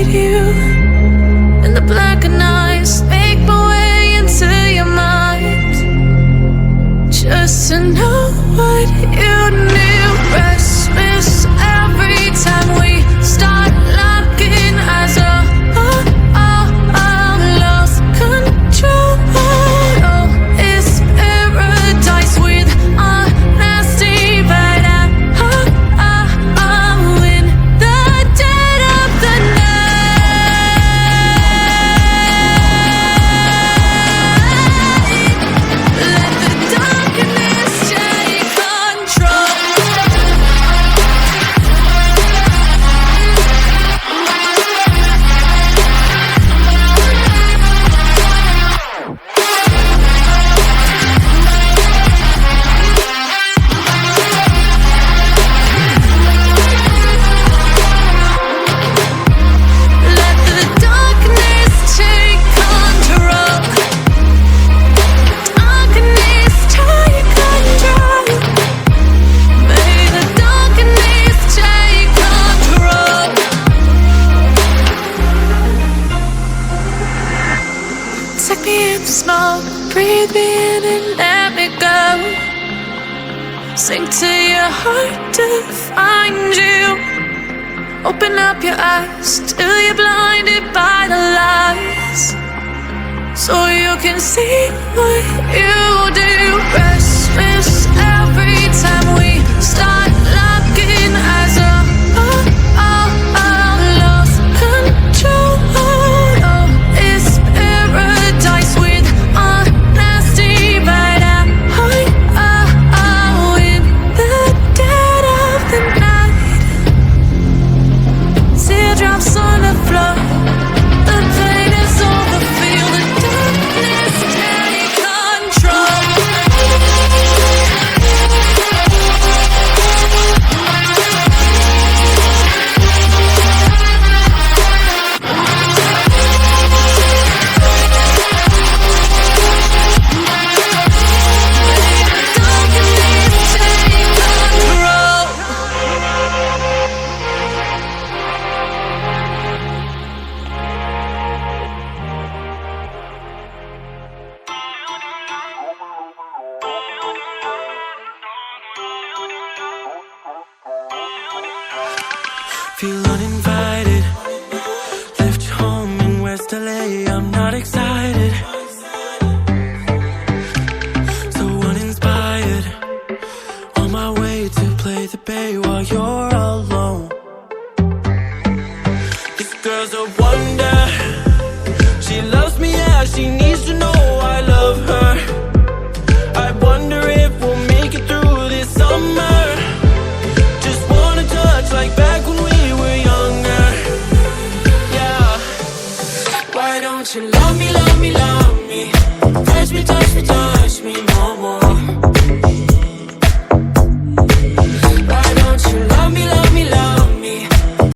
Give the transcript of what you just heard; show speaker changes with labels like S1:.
S1: hide you in the black and eyes. Make my way into your mind, just to know what you knew. Restless every time we start locking eyes. Lost control. Oh, it's paradise with honesty, but I'm in the dead of the night. Let the darkness take control. Let the darkness take control. Darkness take control. May the darkness take control. Take me in the smoke, breathe me in and let me go. Sink to your heart to find you. Open up your eyes till you're blinded by the lies, so you can see what you do. Restless every time we start locking eyes. Lost control. Oh, it's paradise with honesty, but I'm in the dead of the night. Teardrops on the floor. The pain is over. Feel the darkness take control. Darkness take control.
S2: Feel uninvited. Left home in West LA. I'm not excited. So uninspired. On my way to play the bay while you're alone. This girl's a wonder. She loves me, yeah, she needs to know.